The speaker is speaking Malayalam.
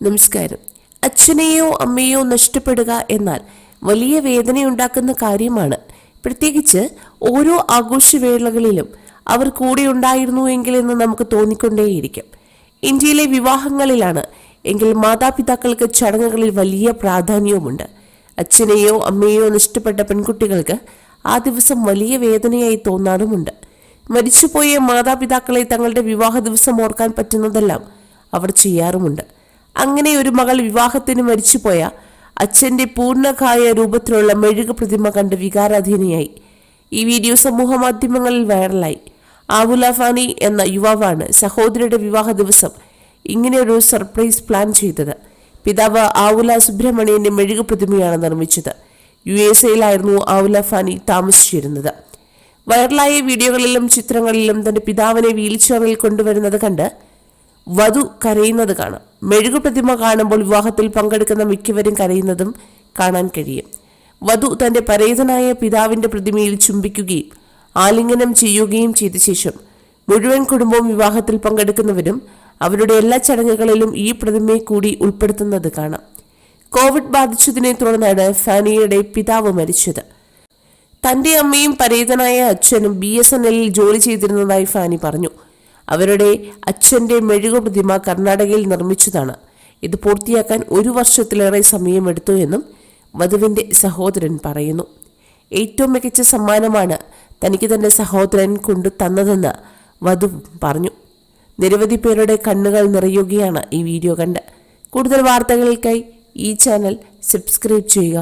നമസ്കാരം. അച്ഛനെയോ അമ്മയോ നഷ്ടപ്പെടുക എന്നാൽ വലിയ വേദനയുണ്ടാക്കുന്ന കാര്യമാണ്. പ്രത്യേകിച്ച് ഓരോ ആഘോഷവേളകളിലും അവർ കൂടെ ഉണ്ടായിരുന്നുവെങ്കിലെന്ന് നമുക്ക് തോന്നിക്കൊണ്ടേയിരിക്കും. ഇന്ത്യയിലെ വിവാഹങ്ങളിലാണ് എങ്കിൽ മാതാപിതാക്കൾക്ക് ചടങ്ങുകളിൽ വലിയ പ്രാധാന്യവുമുണ്ട്. അച്ഛനെയോ അമ്മയെയോ നഷ്ടപ്പെട്ട പെൺകുട്ടികൾക്ക് ആ ദിവസം വലിയ വേദനയായി തോന്നാറുമുണ്ട്. മരിച്ചുപോയ മാതാപിതാക്കളെ തങ്ങളുടെ വിവാഹ ദിവസം ഓർക്കാൻ പറ്റുന്നതെല്ലാം അവർ ചെയ്യാറുമുണ്ട്. അങ്ങനെ ഒരു മകൾ വിവാഹത്തിന് മരിച്ചുപോയ അച്ഛന്റെ പൂർണ്ണകായ രൂപത്തിലുള്ള മെഴുകു പ്രതിമ കണ്ട് വികാരാധീനയായി. ഈ വീഡിയോ സമൂഹ മാധ്യമങ്ങളിൽ വൈറലായി. ആവുല ഫാനി എന്ന യുവാവാണ് സഹോദരിയുടെ വിവാഹ ദിവസം ഇങ്ങനെയൊരു സർപ്രൈസ് പ്ലാൻ ചെയ്തത്. പിതാവ് ആവുല സുബ്രഹ്മണ്യന്റെ മെഴുകു പ്രതിമയാണ് നിർമ്മിച്ചത്. USA-യിലായിരുന്നു ആവുല ഫാനി താമസിച്ചിരുന്നത്. വൈറലായ വീഡിയോകളിലും ചിത്രങ്ങളിലും തന്റെ പിതാവിനെ വീൽചെയറിൽ കൊണ്ടുവരുന്നത് കണ്ട് വധു കരയുന്നത് കാണാം. മെഴുകു പ്രതിമ കാണുമ്പോൾ വിവാഹത്തിൽ പങ്കെടുക്കുന്ന മിക്കവരും കരയുന്നതും കാണാൻ കഴിയും. വധു തന്റെ പരേതനായ പിതാവിന്റെ പ്രതിമയിൽ ചുംബിക്കുകയും ആലിംഗനം ചെയ്യുകയും ചെയ്ത ശേഷം മുഴുവൻ കുടുംബവും വിവാഹത്തിൽ പങ്കെടുക്കുന്നവരും അവരുടെ എല്ലാ ചടങ്ങുകളിലും ഈ പ്രതിമയെ കൂടി ഉൾപ്പെടുത്തുന്നത് കാണാം. കോവിഡ് ബാധിച്ചതിനെ തുടർന്നാണ് ഫാനിയുടെ പിതാവ് മരിച്ചത്. തന്റെ അമ്മയും പരേതനായ അച്ഛനും BSNL ജോലി ചെയ്തിരുന്നതായി ഫാനി പറഞ്ഞു. അവരുടെ അച്ഛന്റെ മെഴുകു പ്രതിമ കർണാടകയിൽ നിർമ്മിച്ചതാണ്. ഇത് പൂർത്തിയാക്കാൻ 1 വർഷത്തിലേറെ സമയമെടുത്തു എന്നും വധുവിന്റെ സഹോദരൻ പറയുന്നു. ഏറ്റവും മികച്ച സമ്മാനമാണ് തനിക്ക് തന്റെ സഹോദരൻ കൊണ്ടു തന്നതെന്ന് വധു പറഞ്ഞു. നിരവധി പേരുടെ കണ്ണുകൾ നിറയുകയാണ് ഈ വീഡിയോ കണ്ട്. കൂടുതൽ വാർത്തകൾക്കായി ഈ ചാനൽ സബ്സ്ക്രൈബ് ചെയ്യുക.